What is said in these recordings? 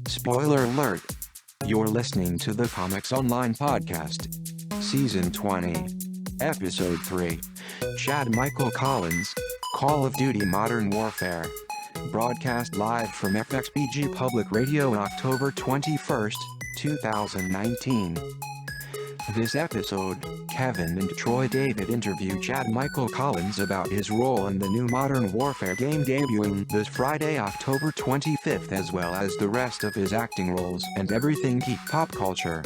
Spoiler alert. You're listening to the Comics Online podcast. Season 20. Episode 3. Chad Michael Collins. Call of Duty Modern Warfare. Broadcast live from FXBG Public Radio on October 21st, 2019. This episode, Kevin and Troy David interview Chad Michael Collins about his role in the new Modern Warfare game debuting this Friday, October 25th, as well as the rest of his acting roles and everything geek pop culture.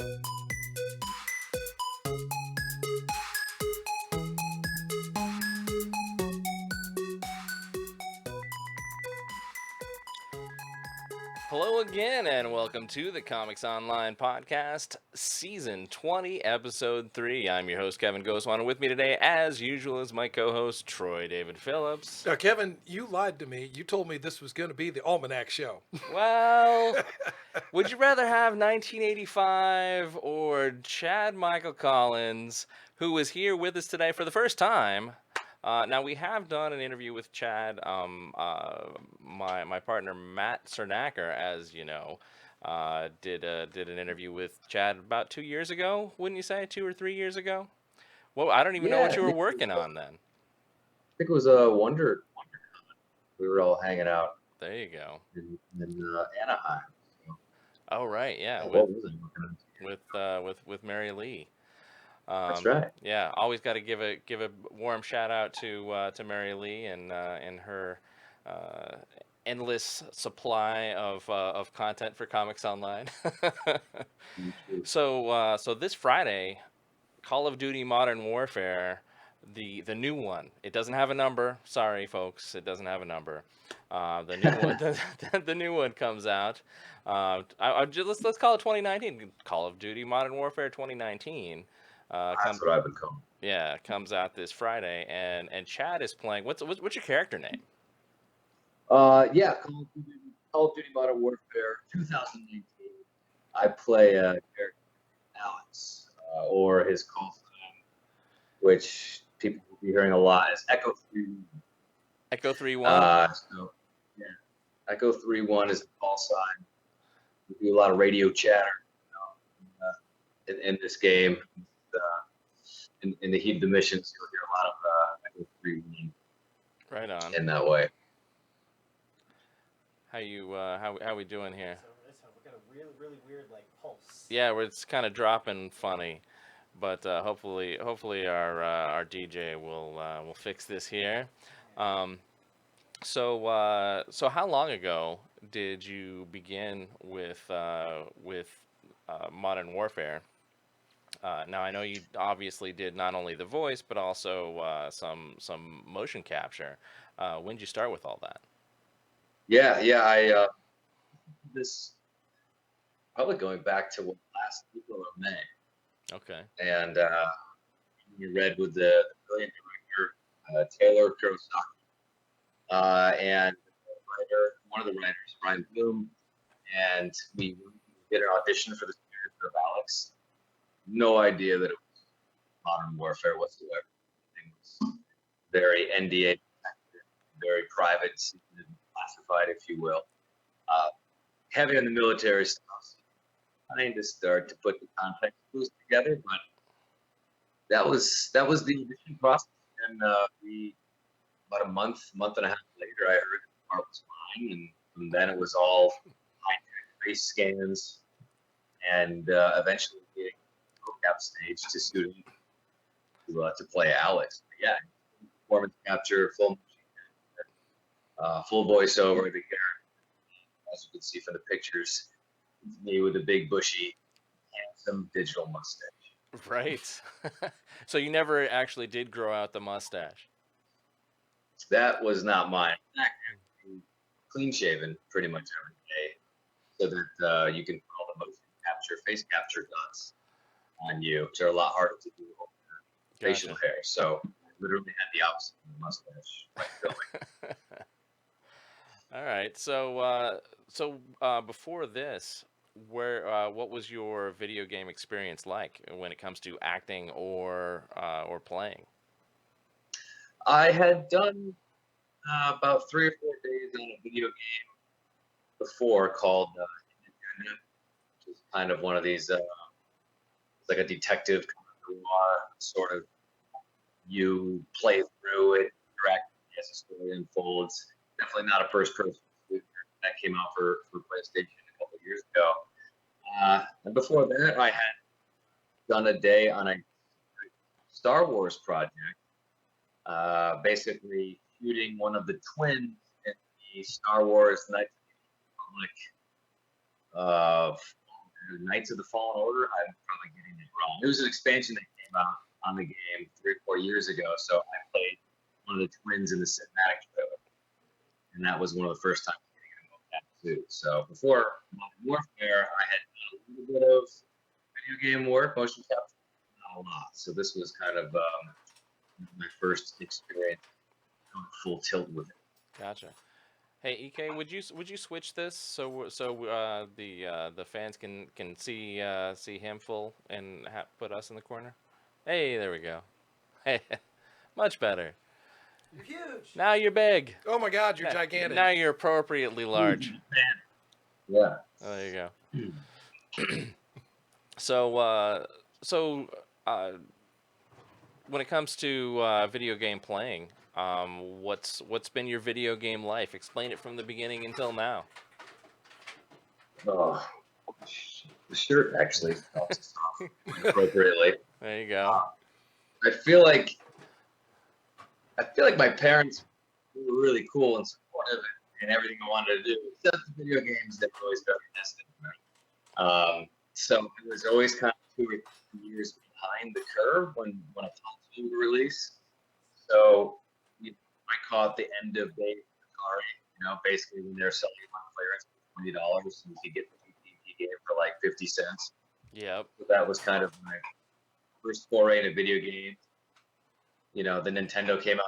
Hello again, and welcome to the Comics Online podcast, Season 20, Episode 3. I'm your host, Kevin Goswan, and with me today, as usual, is my co-host, Troy David Phillips. Now, Kevin, you lied to me. You told me this was going to be the Almanac Show. Well, would you rather have 1985 or Chad Michael Collins, who is here with us today for the first time? Now, we have done an interview with Chad. My partner, Matt Cernacker, as you know, did an interview with Chad about 2 years ago, wouldn't you say? 2 or 3 years ago? Well, I don't even know what you were working on then. I think it was a Wonder. We were all hanging out. There you go. In Anaheim. So. Oh, right, yeah. What was I working on? With Mary Lee. That's right. Yeah, always got to give a warm shout out to Mary Lee and her endless supply of content for Comics Online. So this Friday, Call of Duty Modern Warfare, the new one. It doesn't have a number. Sorry, folks, it doesn't have a number. The new one, the new one comes out. Let's call it 2019. Call of Duty Modern Warfare 2019. That's what I've been calling. Yeah, comes out this Friday, and Chad is playing. What's your character name? Call of Duty Modern Warfare 2019. I play a character Alex, or his call sign, which people will be hearing a lot, is Echo 3-1. Echo 3-1. Echo 3-1 is the call sign. We do a lot of radio chatter in this game. In the heat of the missions, you'll hear a lot of Echo 3-1. Right on. In that way. How we doing here? So we got a really weird pulse. Yeah, it's kind of dropping funny, but hopefully our DJ will fix this here. So how long ago did you begin with Modern Warfare? Now I know you obviously did not only the voice but also some motion capture. When did you start with all that? I this probably going back to last April or May. Okay. And you read with the brilliant director Taylor Kurosaki and one of the writers, Ryan Bloom, and we did an audition for the character of Alex. No idea that it was Modern Warfare whatsoever. It was very NDA, very private, classified, if you will. Heavy on the military stuff. Trying to start to put the context clues together, but that was the audition process. And about a month and a half later, I heard the part was mine, and from then it was all high-tech face scans, and eventually getting cap stage to suit him to play Alex. But yeah, performance capture, full voiceover. The character, as you can see from the pictures, it's me with a big, bushy, handsome digital mustache. Right. So you never actually did grow out the mustache. That was not mine. Clean shaven pretty much every day, so that you can put all the motion capture, face capture dots on you, which are a lot harder to do with facial hair. So I literally had the opposite of the mustache. All right. So before this, what was your video game experience like when it comes to acting or playing? I had done about 3 or 4 days on a video game before called Independent, which is kind of one of these, it's like a detective noir sort of. You play through it, interact as the story unfolds. Definitely not a first-person shooter. That came out for PlayStation a couple of years ago. And before that, I had done a day on a Star Wars project, basically shooting one of the twins in the Star Wars Knights of Knights of the Fallen Order. I'm probably getting it wrong. It was an expansion that came out on the game 3 or 4 years ago, so I played one of the twins in the cinematic trailer, and that was one of the first times getting involved in that too. So before Modern Warfare, I had done a little bit of video game work, motion capture, not a lot. So this was kind of my first experience going full tilt with it. Gotcha. Hey EK, would you switch this so the fans can see him full and put us in the corner? Hey, there we go. Hey, much better. You're huge. Now you're big. Oh my God, you're gigantic. Now you're appropriately large. Yeah. Oh, there you go. So when it comes to video game playing, what's been your video game life? Explain it from the beginning until now. Oh, the shirt actually felt appropriately. There you go. I feel like my parents were really cool and supportive in everything I wanted to do, except the video games that were always very distant. So it was always kind of 2 or 3 years behind the curve when a console would release. So I caught the end of day Atari, basically when they're selling on clearance for $20, and you could get the PvP game for like 50 cents. Yep. So that was kind of my first foray into video games. The Nintendo came out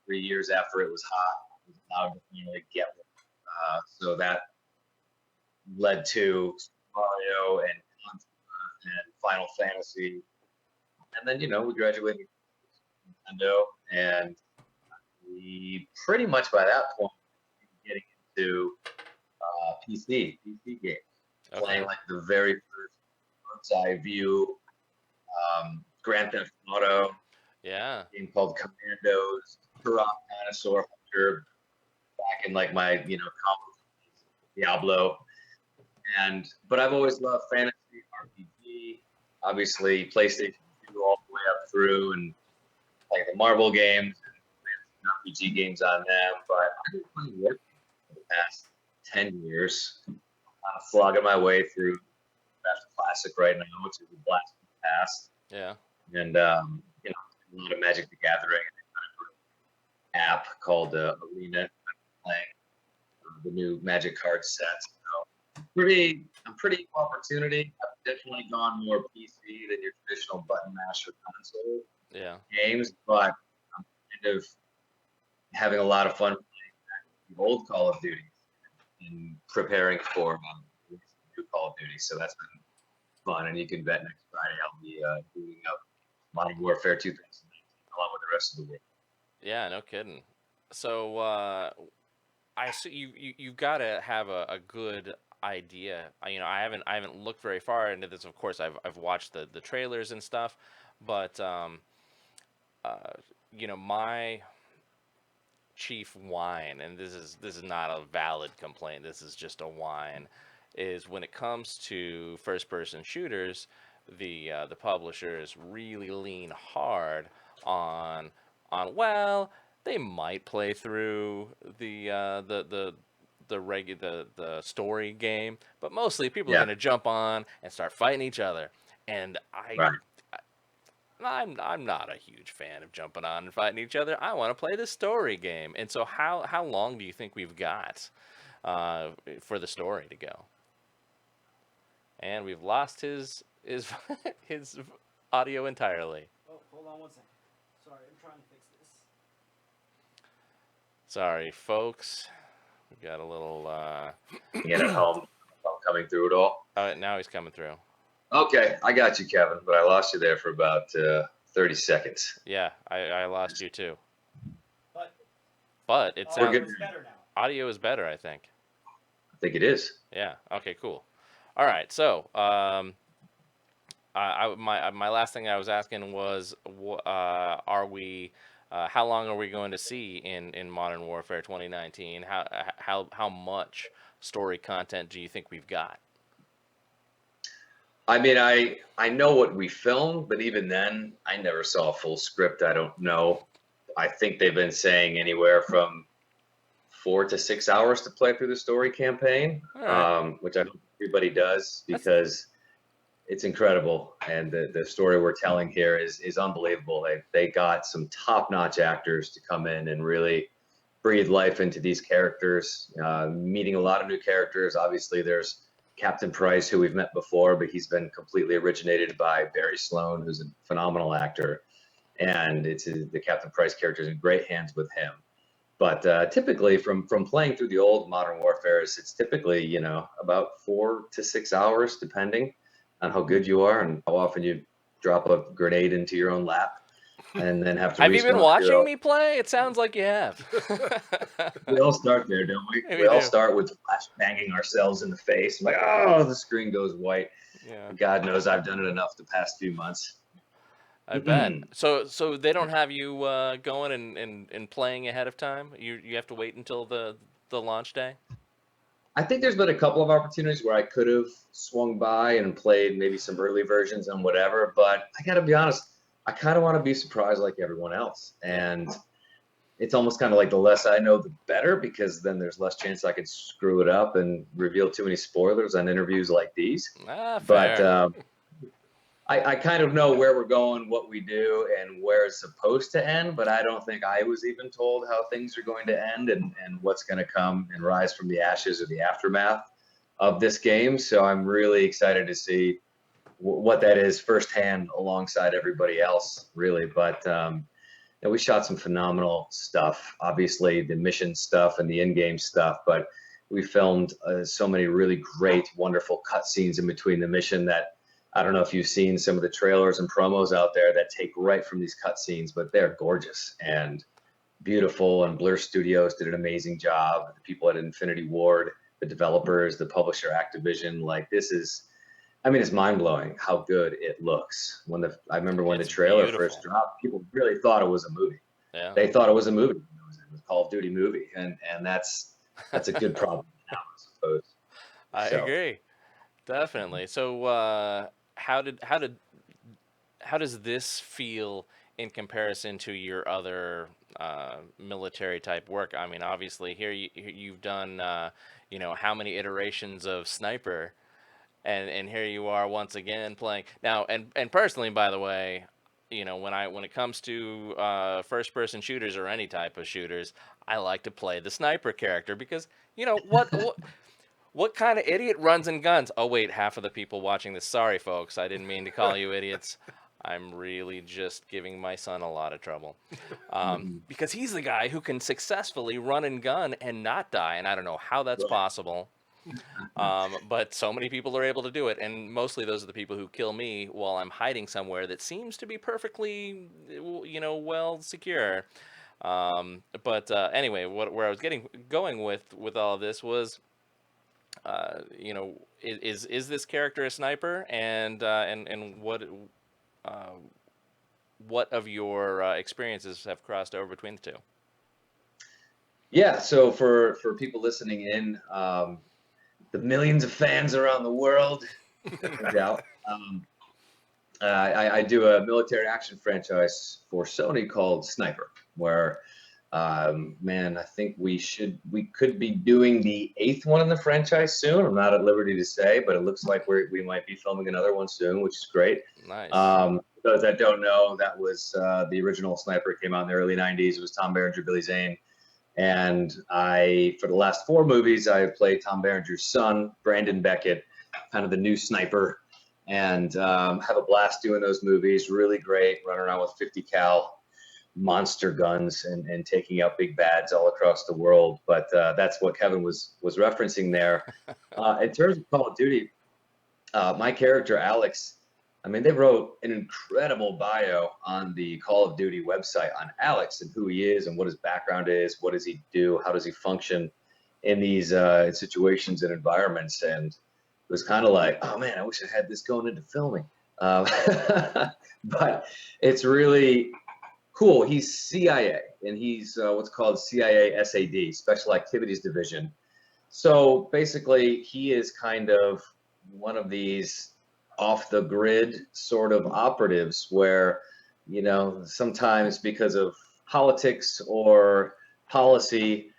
3 years after it was hot. It was allowed to get one. So that led to Mario and Contra and Final Fantasy. And then, we graduated from Nintendo, and we pretty much by that point were getting into PC games. Okay. Playing like the very first bird's eye view Grand Theft Auto. Yeah. Game called Commandos, Turok Dinosaur Hunter, back in like my Diablo, but I've always loved fantasy RPG. Obviously, PlayStation 2 all the way up through, and like the Marvel games and RPG games on them. But I've been playing Warfare for the past 10 years. I'm slogging my way through Best Classic right now, which is a blast from the past. Yeah. And a lot of Magic the Gathering app called Arena. I'm playing the new Magic card set. So I'm pretty equal opportunity. I've definitely gone more PC than your traditional button masher console games, but I'm kind of having a lot of fun playing the old Call of Duty and preparing for the new Call of Duty. So that's been fun, and you can bet next Friday I'll be booting up Modern Warfare 2019 along with the rest of the world. Yeah, no kidding. So I see you've got to have a good idea. I haven't looked very far into this. Of course, I've watched the trailers and stuff, but my chief whine, and this is not a valid complaint. This is just a whine. Is when it comes to first-person shooters, the publishers really lean hard on well, they might play through the story game, but mostly people are going to jump on and start fighting each other, and I'm not a huge fan of jumping on and fighting each other. I want to play the story game. And so how long do you think we've got for the story to go? And we've lost his his audio entirely. Oh, hold on one second. Sorry, I'm trying to fix this. Sorry, folks. We got a little Get at home coming through at all? Now he's coming through. Okay, I got you, Kevin, but I lost you there for about 30 seconds. Yeah, I lost you too. But It audio sounds is better now. audio is better, I think. I think it is. Yeah. Okay. Cool. All right. So, my last thing I was asking was, are we, how long are we going to see in Modern Warfare 2019? How much story content do you think we've got? I mean, I know what we filmed, but even then, I never saw a full script. I don't know. I think they've been saying anywhere from 4 to 6 hours to play through the story campaign, All right. which I hope everybody does because it's incredible. And the story we're telling here is unbelievable. They got some top-notch actors to come in and really breathe life into these characters, meeting a lot of new characters. Obviously, there's Captain Price, who we've met before, but he's been completely originated by Barry Sloan, who's a phenomenal actor. And the Captain Price character is in great hands with him. But typically, from playing through the old Modern Warfares, it's typically, you know, about 4 to 6 hours, depending on how good you are and how often you drop a grenade into your own lap and then have to Have you been respawn watching me play? It sounds like you have. We all start there, don't we? Yeah, We we all do. start with flash banging ourselves in the face. Like, oh, the screen goes white. Yeah, God knows I've done it enough the past few months. I bet. So they don't have you going and playing ahead of time. You have to wait until the launch day. I think there's been a couple of opportunities where I could have swung by and played maybe some early versions and whatever, but I got to be honest, I kind of want to be surprised like everyone else. And it's almost kind of like the less I know, the better, because then there's less chance I could screw it up and reveal too many spoilers on interviews like these. Fair. But I kind of know where we're going, what we do, and where it's supposed to end, but I don't think I was even told how things are going to end and what's going to come and rise from the ashes or the aftermath of this game. So I'm really excited to see what that is firsthand alongside everybody else, really. But we shot some phenomenal stuff, obviously the mission stuff and the in-game stuff, but we filmed so many really great, wonderful cutscenes in between the mission that I don't know if you've seen some of the trailers and promos out there that take right from these cutscenes, but they're gorgeous and beautiful. And Blur Studios did an amazing job. The people at Infinity Ward, the developers, the publisher Activision, like this is, I mean, it's mind blowing how good it looks. I remember when the trailer beautiful. first dropped, people really thought it was a movie. Yeah. They thought it was a movie. It was a Call of Duty movie, and that's a good problem now, I suppose. I agree, definitely. So how does this feel in comparison to your other military type work? I mean, obviously here you've done how many iterations of Sniper, and here you are once again playing now. And personally, by the way, when it comes to first person shooters or any type of shooters, I like to play the Sniper character because what kind of idiot runs and guns? Oh, wait, half of the people watching this. Sorry, folks. I didn't mean to call you idiots. I'm really just giving my son a lot of trouble. Because he's the guy who can successfully run and gun and not die. And I don't know how that's possible. But so many people are able to do it. And mostly those are the people who kill me while I'm hiding somewhere that seems to be perfectly, well secure. But anyway, where I was going with all of this was, is this character a sniper, and what of your experiences have crossed over between the two? Yeah, so for people listening in, the millions of fans around the world, no doubt, I do a military action franchise for Sony called Sniper, where I think we could be doing the 8th one in the franchise soon. I'm not at liberty to say, but it looks like we might be filming another one soon, which is great. Nice. For those that don't know, that was the original Sniper. Came out in the early 90s. It was Tom Berenger, Billy Zane. And for the last 4 movies, I played Tom Berenger's son, Brandon Beckett, kind of the new Sniper, and have a blast doing those movies. Really great, running around with 50 cal. monster guns and taking out big bads all across the world. But that's what Kevin was referencing there. In terms of Call of Duty, my character Alex, I mean, they wrote an incredible bio on the Call of Duty website on Alex and who he is and what his background is, what does he do, how does he function in these situations and environments. And it was kind of like, oh man, I wish I had this going into filming. But it's really cool. He's CIA, and he's what's called CIA SAD, Special Activities Division. So basically, he is kind of one of these off the grid sort of operatives where, you know, sometimes because of politics or policy,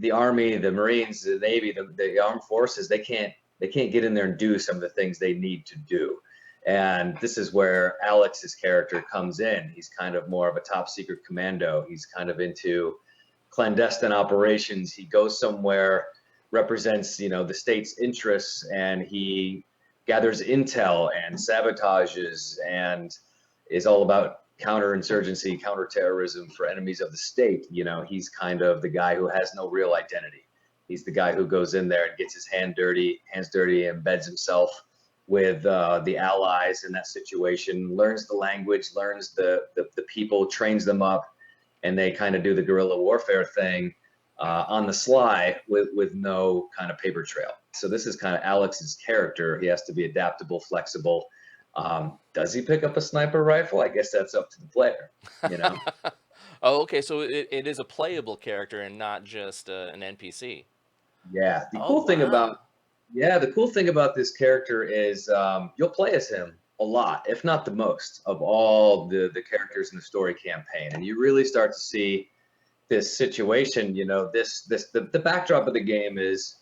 the Army, the Marines, the Navy, the armed forces, they can't get in there and do some of the things they need to do. And this is where Alex's character comes in. He's kind of more of a top secret commando. He's kind of into clandestine operations. He goes somewhere, represents, you know, the state's interests, and he gathers intel and sabotages and is all about counterinsurgency, counterterrorism for enemies of the state. You know, he's kind of the guy who has no real identity. He's the guy who goes in there and gets his hands dirty, and embeds himself with the allies in that situation, learns the language, learns the people, trains them up, and they kind of do the guerrilla warfare thing on the sly with no kind of paper trail. So this is kind of Alex's character. He has to be adaptable, flexible. Does he pick up a sniper rifle? I guess that's up to the player, you know? Oh, okay. So it is a playable character and not just an NPC. Yeah. The cool thing about this character is you'll play as him a lot, if not the most, of all the characters in the story campaign, and you really start to see this situation. You know, the backdrop of the game is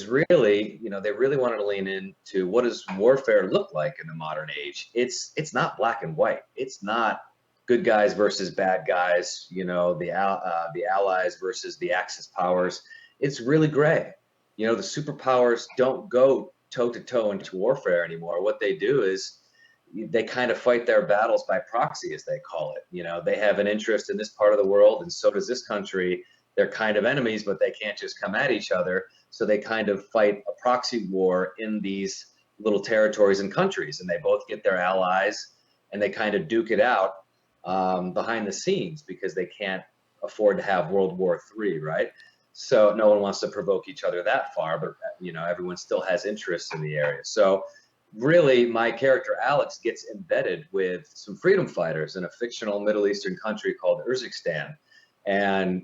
really, you know, they really wanted to lean into what does warfare look like in the modern age. It's not black and white. It's not good guys versus bad guys. You know, the allies versus the Axis powers. It's really gray. You know, the superpowers don't go toe to toe into warfare anymore. What they do is they kind of fight their battles by proxy, as they call it. You know, they have an interest in this part of the world, and so does this country. They're kind of enemies, but they can't just come at each other. So they kind of fight a proxy war in these little territories and countries, and they both get their allies, and they kind of duke it out behind the scenes because they can't afford to have World War III, right? So no one wants to provoke each other that far, but you know, everyone still has interests in the area. So really, my character Alex gets embedded with some freedom fighters in a fictional Middle Eastern country called Urzikstan, and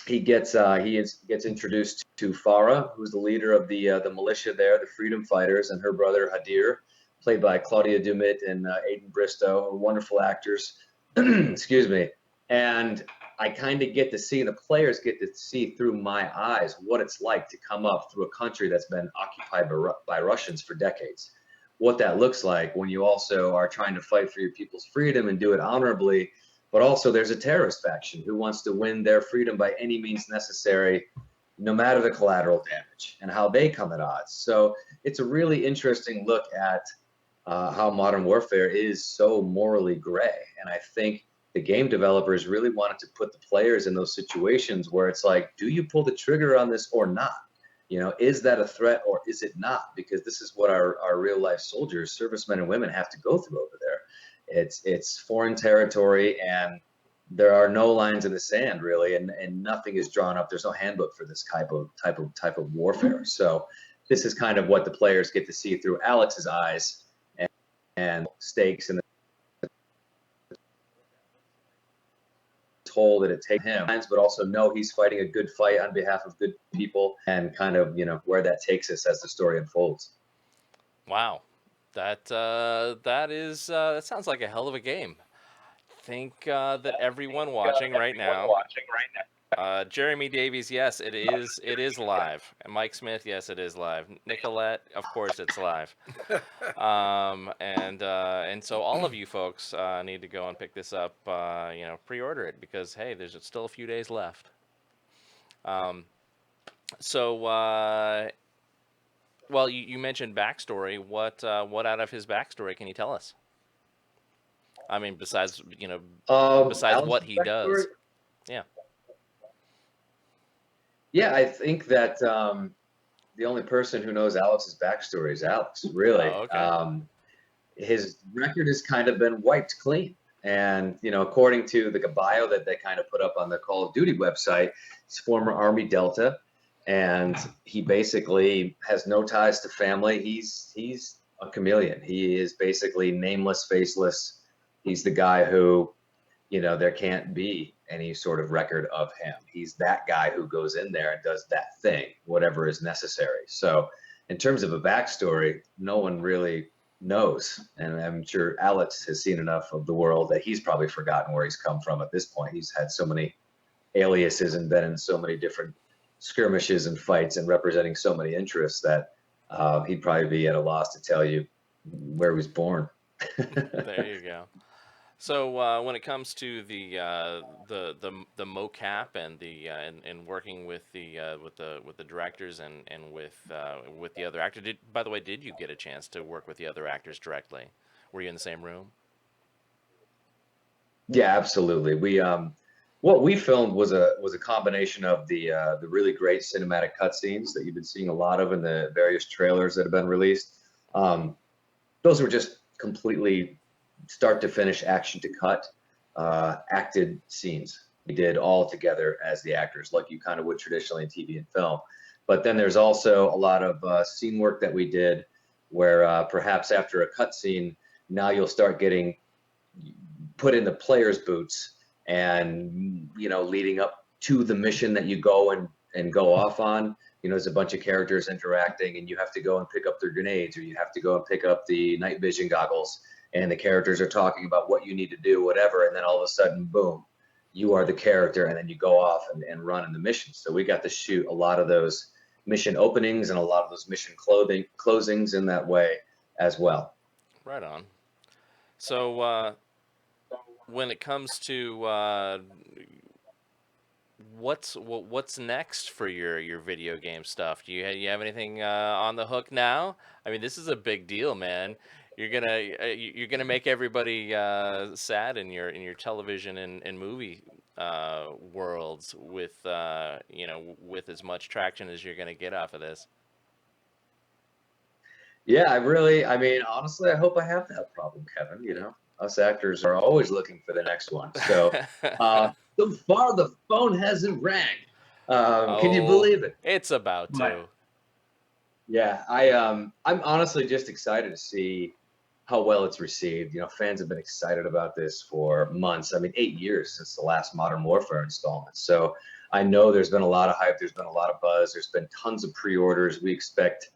he gets introduced to Farah, who's the leader of the militia there, the freedom fighters, and her brother Hadir, played by Claudia Dumit and Aidan Bristow, wonderful actors. Excuse me. And I kind of get to see, the players get to see through my eyes what it's like to come up through a country that's been occupied by Russians for decades. What that looks like when you also are trying to fight for your people's freedom and do it honorably, but also there's a terrorist faction who wants to win their freedom by any means necessary, no matter the collateral damage, and how they come at odds. So it's a really interesting look at how modern warfare is so morally gray. And I think the game developers really wanted to put the players in those situations where it's like, do you pull the trigger on this or not? You know, is that a threat or is it not? Because this is what our real life soldiers, servicemen and women, have to go through over there. It's foreign territory, and there are no lines in the sand really, and nothing is drawn up. There's no handbook for this type of warfare. So this is kind of what the players get to see through Alex's eyes, and stakes and the toll that it takes him, but also know he's fighting a good fight on behalf of good people, and kind of, you know, where that takes us as the story unfolds. Wow, that sounds like a hell of a game. Think that everyone watching right now. Jeremy Davies, yes, it is live. And Mike Smith, yes, it is live. Nicolette, of course, it's live. And so all of you folks need to go and pick this up. You know, pre-order it, because hey, there's still a few days left. Well, you mentioned backstory. What out of his backstory can you tell us? I mean, besides besides what Alex's he backstory? does. Yeah. Yeah, I think that the only person who knows Alex's backstory is Alex, really. Oh, okay. His record has kind of been wiped clean. And, according to the bio that they kind of put up on the Call of Duty website, he's former Army Delta, and he basically has no ties to family. He's a chameleon. He is basically nameless, faceless. He's the guy who, there can't be any sort of record of him. He's that guy who goes in there and does that thing, whatever is necessary. So, in terms of a backstory, no one really knows. And I'm sure Alex has seen enough of the world that he's probably forgotten where he's come from at this point. He's had so many aliases and been in so many different skirmishes and fights and representing so many interests that he'd probably be at a loss to tell you where he was born. There you go. So when it comes to the mocap and the and working with the directors and with the other actor, by the way, did you get a chance to work with the other actors directly? Were you in the same room? Yeah, absolutely. What we filmed was a combination of the really great cinematic cutscenes that you've been seeing a lot of in the various trailers that have been released. Those were just completely start to finish, action to cut, acted scenes. We did all together as the actors, like you kind of would traditionally in TV and film. But then there's also a lot of scene work that we did where perhaps after a cut scene, now you'll start getting put in the player's boots and, leading up to the mission that you go and go off on. There's a bunch of characters interacting and you have to go and pick up their grenades, or you have to go and pick up the night vision goggles, and the characters are talking about what you need to do, whatever, and then all of a sudden, boom, you are the character, and then you go off and run in the mission. So we got to shoot a lot of those mission openings and a lot of those mission closings in that way as well. Right on. So when it comes to what's next for your video game stuff? Do you have anything on the hook now? I mean, this is a big deal, man. You're gonna make everybody sad in your television and movie worlds with with as much traction as you're gonna get off of this. Yeah, I mean, honestly, I hope I have that problem, Kevin. Us actors are always looking for the next one. So, so far the phone hasn't rang. Can you Oh, believe it? it's about But to. yeah, I'm honestly just excited to see how well it's received. Fans have been excited about this for months. I mean, 8 years since the last Modern Warfare installment. So I know there's been a lot of hype. There's been a lot of buzz. There's been tons of pre-orders. We expect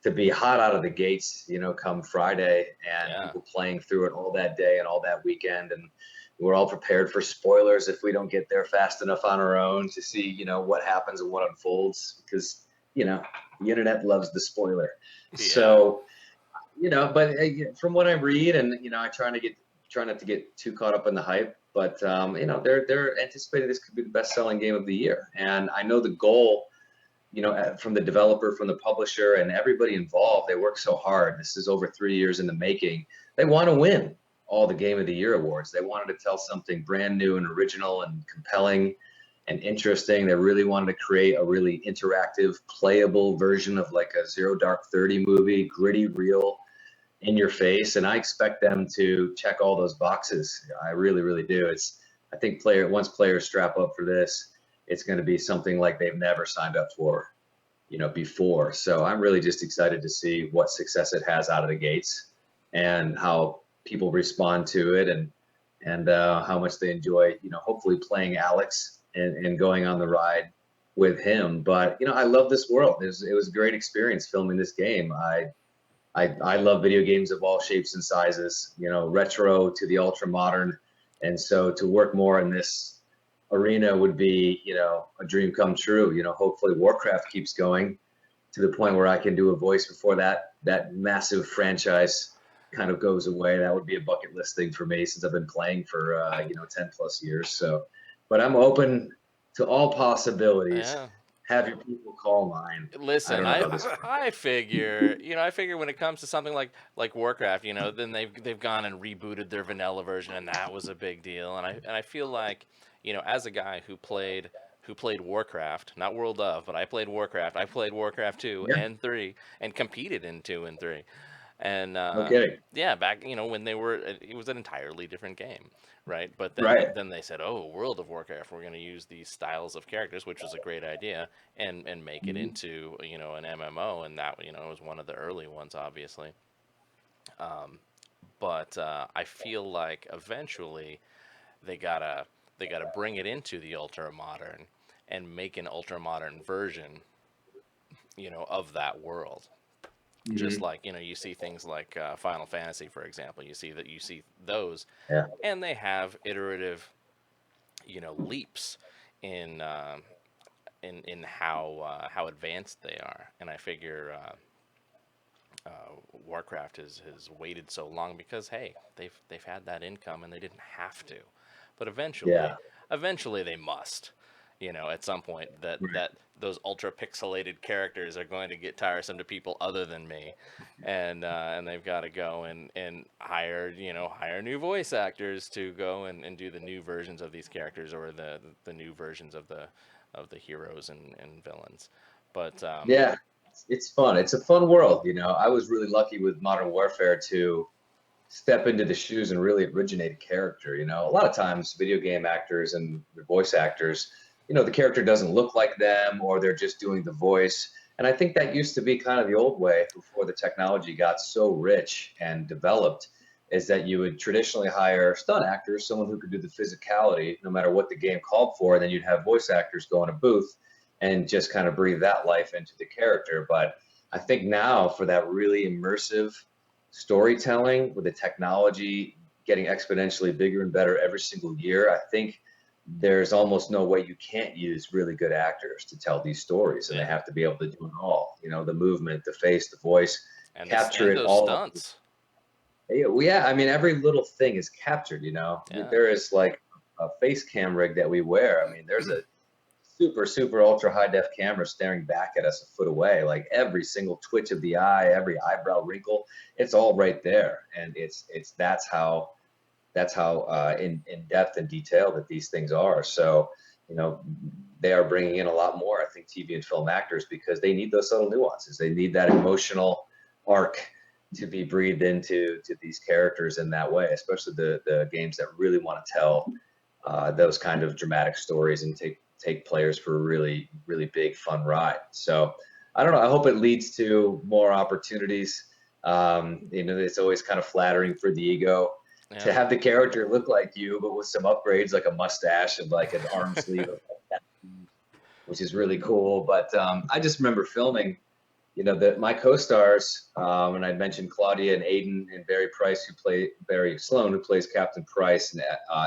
to be hot out of the gates, come Friday, and Yeah. people playing through it all that day and all that weekend. And we're all prepared for spoilers if we don't get there fast enough on our own to see, what happens and what unfolds, because, the internet loves the spoiler. Yeah. So, but from what I read, and, I try not to get too caught up in the hype, but, they're anticipating this could be the best-selling game of the year. And I know the goal, from the developer, from the publisher, and everybody involved, they work so hard. This is over 3 years in the making. They want to win all the Game of the Year awards. They wanted to tell something brand new and original and compelling and interesting. They really wanted to create a really interactive, playable version of like a Zero Dark 30 movie, gritty, real, in your face. And I expect them to check all those boxes. I really, really do. I think once players strap up for this, it's going to be something like they've never signed up for, before. So I'm really just excited to see what success it has out of the gates and how people respond to it, and how much they enjoy, hopefully playing Alex and going on the ride with him. But, I love this world. It was a great experience filming this game. I love video games of all shapes and sizes, retro to the ultra modern. And so to work more in this arena would be, a dream come true. Hopefully Warcraft keeps going to the point where I can do a voice before that massive franchise kind of goes away. That would be a bucket list thing for me, since I've been playing for 10 plus years. So, but I'm open to all possibilities. Yeah. have your people call mine. I Listen, don't know how this. I figure, I figure when it comes to something like Warcraft, then they've gone and rebooted their vanilla version, and that was a big deal. And I feel like, as a guy who played Warcraft, not World of, but I played Warcraft. I played Warcraft 2 Yeah, and 3 and competed in 2 and 3. And no kidding. yeah, back when it was an entirely different game, right? But then Right. then they said, "Oh, World of Warcraft, we're going to use these styles of characters," which was a great idea, and make it Mhm. into an MMO, and that was one of the early ones, obviously. Um, but I feel like eventually they gotta they gotta bring it into the ultra modern and make an ultra modern version, of that world. Just Mhm. like you see things like Final Fantasy, for example. You see those, Yeah. and they have iterative, leaps in in how advanced they are. And I figure Warcraft has waited so long because hey, they've had that income and they didn't have to, but eventually, Yeah. eventually they must. At some point Right. that those ultra pixelated characters are going to get tiresome to people other than me, and they've got to go and hire new voice actors to go and do the new versions of these characters, or the new versions of the heroes and villains. But Yeah. It's fun. It's a fun world. I was really lucky with Modern Warfare to step into the shoes and really originate a character. A lot of times video game actors and the voice actors, the character doesn't look like them or they're just doing the voice. And I think that used to be kind of the old way before the technology got so rich and developed, is that you would traditionally hire stunt actors, someone who could do the physicality no matter what the game called for, and then you'd have voice actors go in a booth and just kind of breathe that life into the character. But I think now for that really immersive storytelling, with the technology getting exponentially bigger and better every single year, I think there's almost no way you can't use really good actors to tell these stories, and they yeah, have to be able to do it all. The movement, the face, the voice, capture and it those all. stunts. Yeah, well, yeah, I mean, every little thing is captured. Yeah, There is like a face cam rig that we wear. I mean, there's a super, super ultra high def camera staring back at us a foot away. Like every single twitch of the eye, every eyebrow wrinkle, it's all right there. And that's how in depth and detail that these things are. So, you know, they are bringing in a lot more, I think, TV and film actors, because they need those subtle nuances. They need that emotional arc to be breathed into these characters in that way, especially the games that really want to tell those kind of dramatic stories and take players for a really, really big fun ride. So I don't know. I hope it leads to more opportunities. It's always kind of flattering for the ego to yeah. have the character look like you, but with some upgrades like a mustache and like an arm sleeve, which is really cool. But I just remember filming, that my co-stars, and I mentioned Claudia and Aiden and Barry Price, who play Barry Sloan, who plays Captain Price, and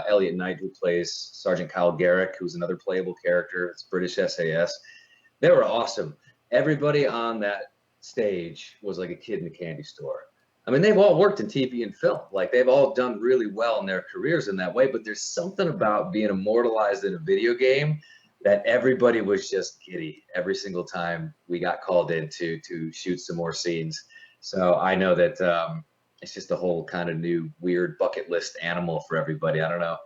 Elliot Knight, who plays Sergeant Kyle Garrick, who's another playable character. It's British SAS. They were awesome. Everybody on that stage was like a kid in a candy store. I mean, they've all worked in TV and film. Like, they've all done really well in their careers in that way, but there's something about being immortalized in a video game that everybody was just giddy every single time we got called in to shoot some more scenes. So I know that it's just a whole kind of new weird bucket list animal for everybody. I don't know.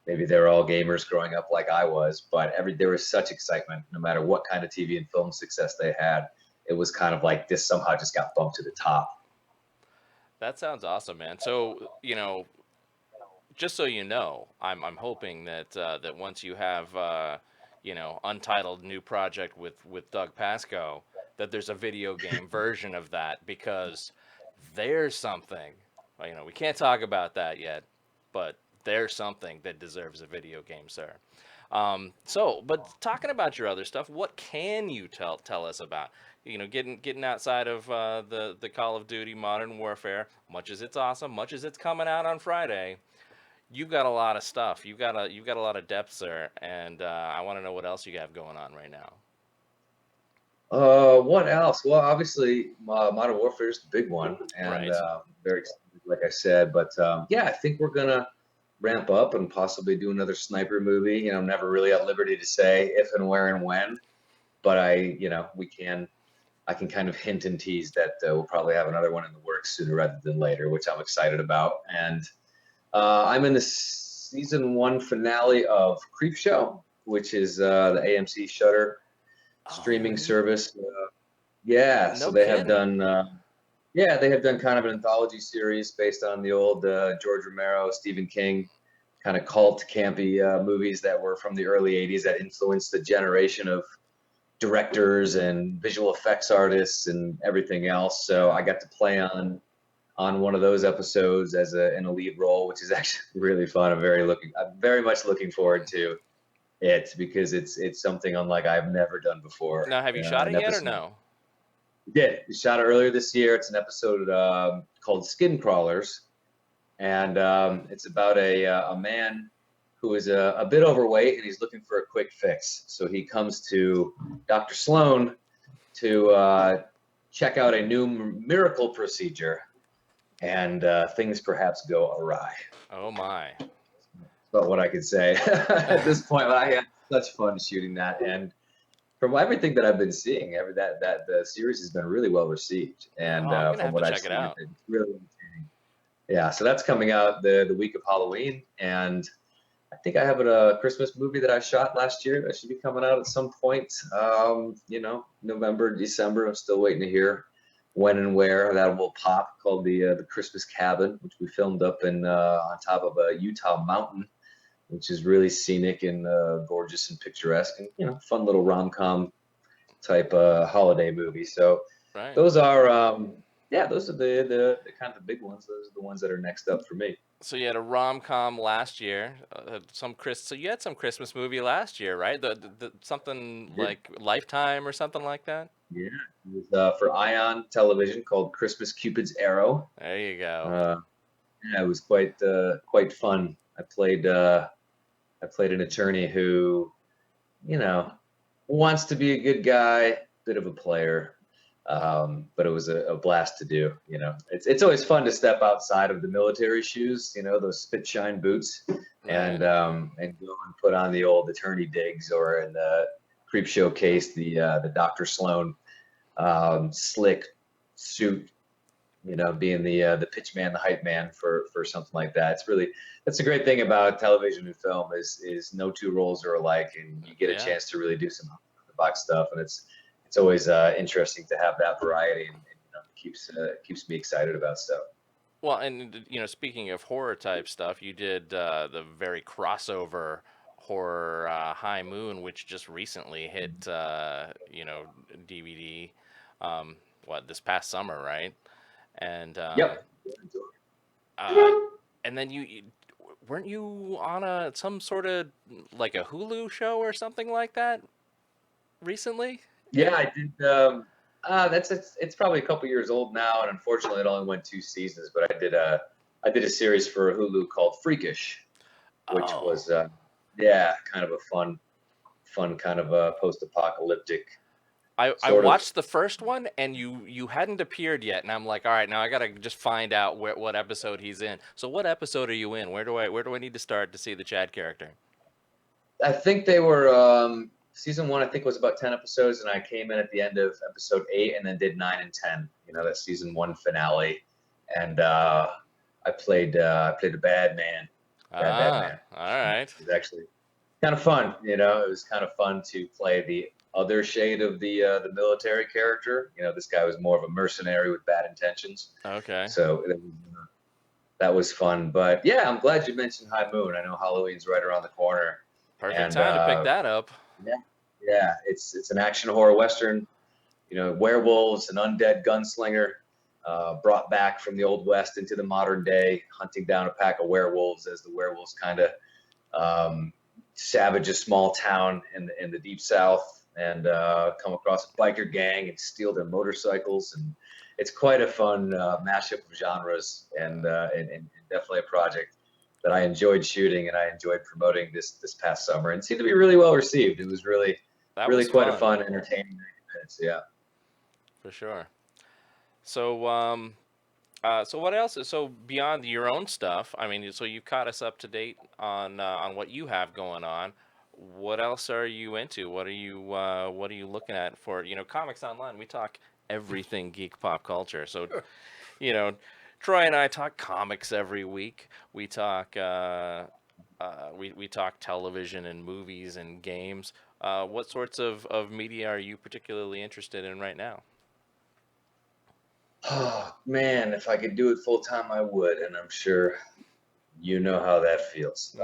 Maybe they're all gamers growing up like I was, but there was such excitement no matter what kind of TV and film success they had. It was kind of like this somehow just got bumped to the top. That sounds awesome, man. So, just so you know, I'm hoping that once you have Untitled new project with Doug Pasco, that there's a video game version of that, because there's something. Well, we can't talk about that yet, but there's something that deserves a video game, sir. But talking about your other stuff, what can you tell us about? Getting outside of the Call of Duty Modern Warfare, much as it's awesome, much as it's coming out on Friday, you've got a lot of stuff. You've got a lot of depth, sir, and I want to know what else you have going on right now. What else? Well, obviously, Modern Warfare is the big one, and Right. very excited, like I said. But yeah, I think we're gonna ramp up and possibly do another sniper movie. I'm never really at liberty to say if and where and when, but I can kind of hint and tease that we'll probably have another one in the works sooner rather than later, which I'm excited about. And I'm in the season 1 finale of Creepshow, which is the AMC Shudder streaming service. Yeah, so No they have kidding. done. Yeah, they have done kind of an anthology series based on the old George Romero, Stephen King kind of cult campy movies that were from the early 80s that influenced a generation of directors and visual effects artists and everything else. So I got to play on one of those episodes as in a lead role, which is actually really fun. I'm very much looking forward to it because it's something unlike I've never done before. Now, have you shot it yet or no? We did. We shot it earlier this year. It's an episode called Skin Crawlers, and it's about a man who is a bit overweight and he's looking for a quick fix. So he comes to Dr. Sloan to check out a new miracle procedure, and things perhaps go awry. Oh my. That's about what I could say at this point. But I had such fun shooting that, and from everything that I've been seeing, that the series has been really well received, and I'm gonna from have what to I've check it seen, out. it's really entertaining. Yeah, so that's coming out the week of Halloween, and I think I have a Christmas movie that I shot last year that should be coming out at some point. November, December. I'm still waiting to hear when and where that will pop. Called the Christmas Cabin, which we filmed up in on top of a Utah mountain, which is really scenic and gorgeous and picturesque, and fun little rom-com type holiday movie. So Right. those are those are the kind of the big ones. Those are the ones that are next up for me. So you had a rom-com last year, so you had some Christmas movie last year, right? The something Yeah. like Lifetime or something like that? Yeah, it was for Ion Television called Christmas Cupid's Arrow. There you go. Yeah, it was quite fun. I played an attorney who, wants to be a good guy, bit of a player, but it was a blast to do. It's always fun to step outside of the military shoes, those spit shine boots, and go and put on the old attorney digs, or in the Creep Showcase, the Dr. Sloan slick suit, being the pitch man, the hype man for something like that. That's a great thing about television and film is no two roles are alike, and you get a chance to really do some box stuff, and it's always interesting to have that variety, and keeps me excited about stuff. Well, and speaking of horror type stuff, you did the very crossover horror High Moon, which just recently hit DVD. This past summer, right? And Yep. and then weren't you on some sort of like a Hulu show or something like that recently? Yeah, I did. It's probably a couple years old now, and unfortunately, it only went 2 seasons. But I did a series for Hulu called Freakish, which was kind of a fun kind of a post-apocalyptic. I watched the first one, and you hadn't appeared yet, and I'm like, all right, now I gotta just find out what episode he's in. So what episode are you in? Where do I need to start to see the Chad character? I think they were season 1. I think was about 10 episodes, and I came in at the end of episode 8, and then did 9 and 10. That season 1 finale, and I played a bad man. Bad man. All right. It was actually kind of fun. It was kind of fun to play the other shade of the military character. This guy was more of a mercenary with bad intentions. Okay. So that was fun. But yeah, I'm glad you mentioned High Moon. I know Halloween's right around the corner. Perfect time to pick that up. Yeah, it's an action horror western. Werewolves, an undead gunslinger, brought back from the old west into the modern day, hunting down a pack of werewolves as the werewolves kind of savage a small town in the deep south, and come across a biker gang and steal their motorcycles. And it's quite a fun mashup of genres, and definitely a project that I enjoyed shooting and I enjoyed promoting this past summer, and seemed to be really well received. It was really quite a fun, entertaining 90 minutes. Yeah, for sure. So so what else? So beyond your own stuff, I mean, so you've caught us up to date on what you have going on. what else are you into? What are you looking at for, Comics Online? We talk everything geek pop culture. So, you know, Troy and I talk comics every week. We talk we talk television and movies and games. What sorts of media are you particularly interested in right now? Oh man, if I could do it full time, I would, and I'm sure you know how that feels.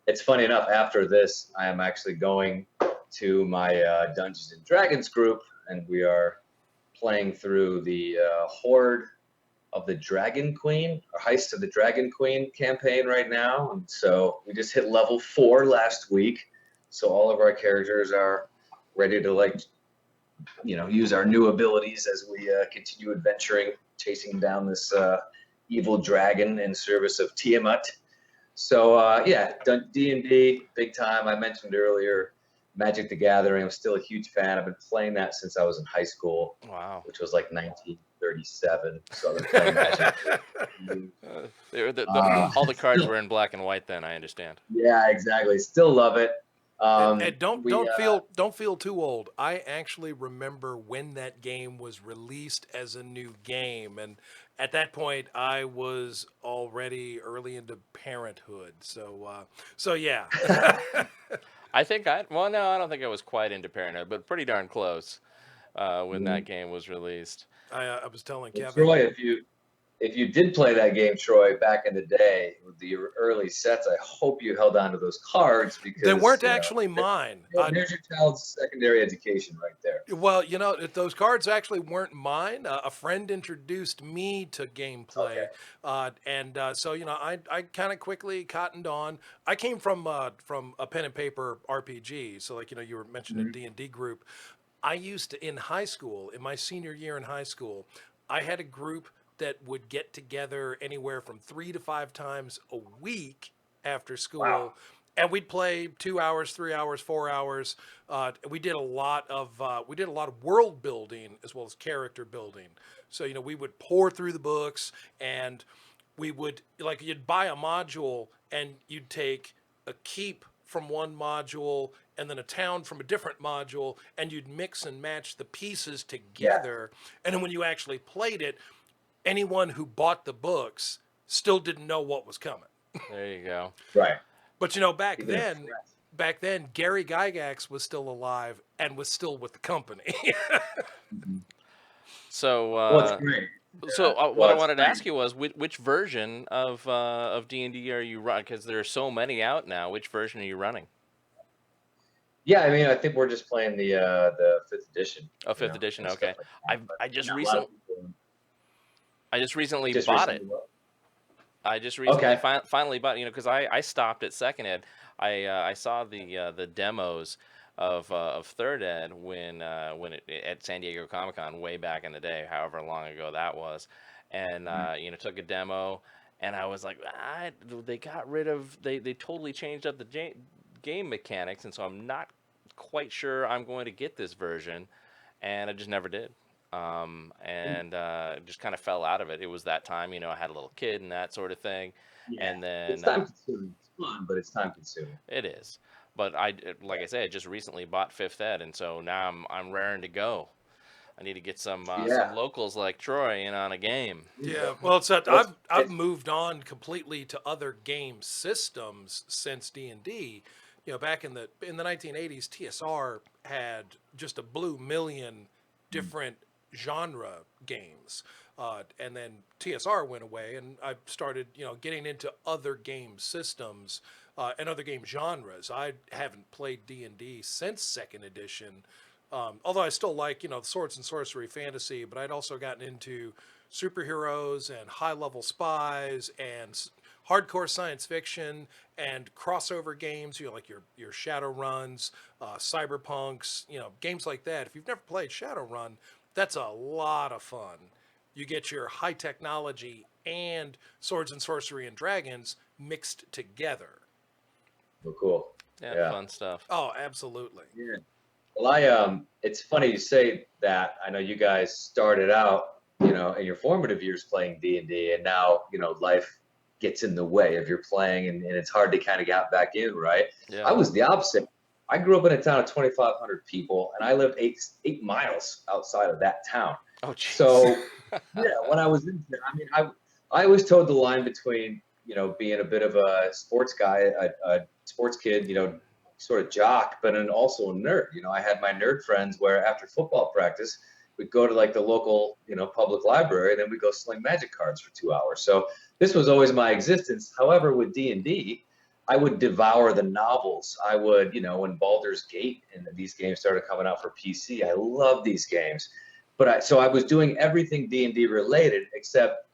It's funny enough. After this, I am actually going to my Dungeons and Dragons group, and we are playing through the Horde of the Dragon Queen, or Heist of the Dragon Queen campaign right now. And so we just hit level 4 last week, so all of our characters are ready to use our new abilities as we continue adventuring, chasing down this evil dragon in service of Tiamat. So yeah, D&D, big time. I mentioned earlier Magic the Gathering. I'm still a huge fan. I've been playing that since I was in high school. Wow. Which was like 1937. So I've been playing Magic. All the cards were in black and white then, I understand. Yeah, exactly. Still love it. And don't feel too old. I actually remember when that game was released as a new game, and at that point I was already early into parenthood. So yeah. I think I don't think I was quite into Parenthood, but pretty darn close when that game was released. I was telling Kevin. Troy, if you did play that game, Troy, back in the day with the early sets, I hope you held on to those cards because they weren't actually mine. There's your child's secondary education right there. Well, those cards actually weren't mine. A friend introduced me to gameplay, so I kind of quickly cottoned on. I came from a pen and paper RPG, so you were mentioning D&D group. I used to, in high school, in my senior year in high school, I had a group that would get together anywhere from 3 to 5 times a week after school. Wow. And we'd play 2 hours, 3 hours, 4 hours. We did a lot of world building as well as character building. So we would pour through the books, and we would you'd buy a module and you'd take a keep from one module and then a town from a different module, and you'd mix and match the pieces together. Yeah. And then when you actually played it, anyone who bought the books still didn't know what was coming. There you go. Right. But back then, Gary Gygax was still alive and was still with the company. So, that's great. What I wanted to ask you was, which version of D&D are you running? Because there are so many out now. Which version are you running? Yeah, I mean, I think we're just playing the 5th edition. Oh, 5th edition. Okay. I just recently bought it. I just recently finally bought it, because I stopped at 2nd Ed. I saw the demos of 3rd Ed when at San Diego Comic-Con way back in the day, however long ago that was, and took a demo, and I was like, they got rid of they totally changed up the game mechanics, and so I'm not quite sure I'm going to get this version, and I just never did. Just kind of fell out of it. It was that time, I had a little kid and that sort of thing. Yeah. And then it's time consuming. It's fun, but it's time consuming. It is. But I just recently bought 5th Ed, and so now I'm raring to go. I need to get some locals like Troy in on a game. Yeah, well, I've moved on completely to other game systems since D&D. Back in the 1980s, TSR had just a blue million different genre games, and then TSR went away, and I started getting into other game systems and other game genres. I haven't played D&D since 2nd edition, although I still like swords and sorcery fantasy, but I'd also gotten into superheroes and high-level spies and hardcore science fiction and crossover games, like your Shadowruns, Cyberpunks, games like that. If you've never played Shadowrun, that's a lot of fun. You get your high technology and swords and sorcery and dragons mixed together. Oh, cool. Yeah, fun stuff. Oh, absolutely. Yeah. Well, it's funny you say that. I know you guys started out, in your formative years playing D&D, and now, life gets in the way of your playing, and it's hard to kind of get back in, right? Yeah. I was the opposite. I grew up in a town of 2,500 people, and I lived 8 miles outside of that town. Oh, jeez. So, yeah, when I was in there, I mean, I always towed the line between, being a bit of a sports guy, a sports kid, sort of jock, but then also a nerd. I had my nerd friends where after football practice, we'd go to like the local, public library, and then we'd go sling magic cards for 2 hours. So this was always my existence. However, with D&D, I would devour the novels. I would, when Baldur's Gate and these games started coming out for PC, I love these games. But so I was doing everything D&D related, except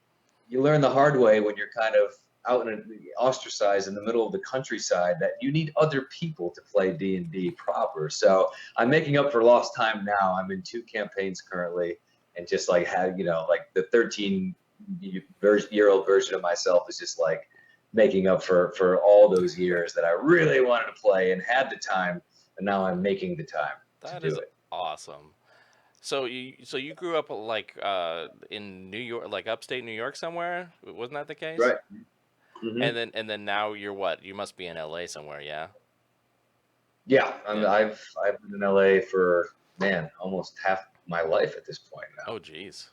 you learn the hard way when you're kind of out and ostracized in the middle of the countryside that you need other people to play D&D proper. So I'm making up for lost time now. I'm in 2 campaigns currently, and just like had, like the 13-year-old version of myself is just like making up for all those years that I really wanted to play and had the time, and now I'm making the time That to is do it. awesome. So you grew up like in New York, like upstate New York somewhere? Wasn't that the case? Right. Mm-hmm. And then now you're what? You must be in LA somewhere, yeah? Yeah, Yeah. I've been in LA for, man, almost half my life at this point now. Oh, geez.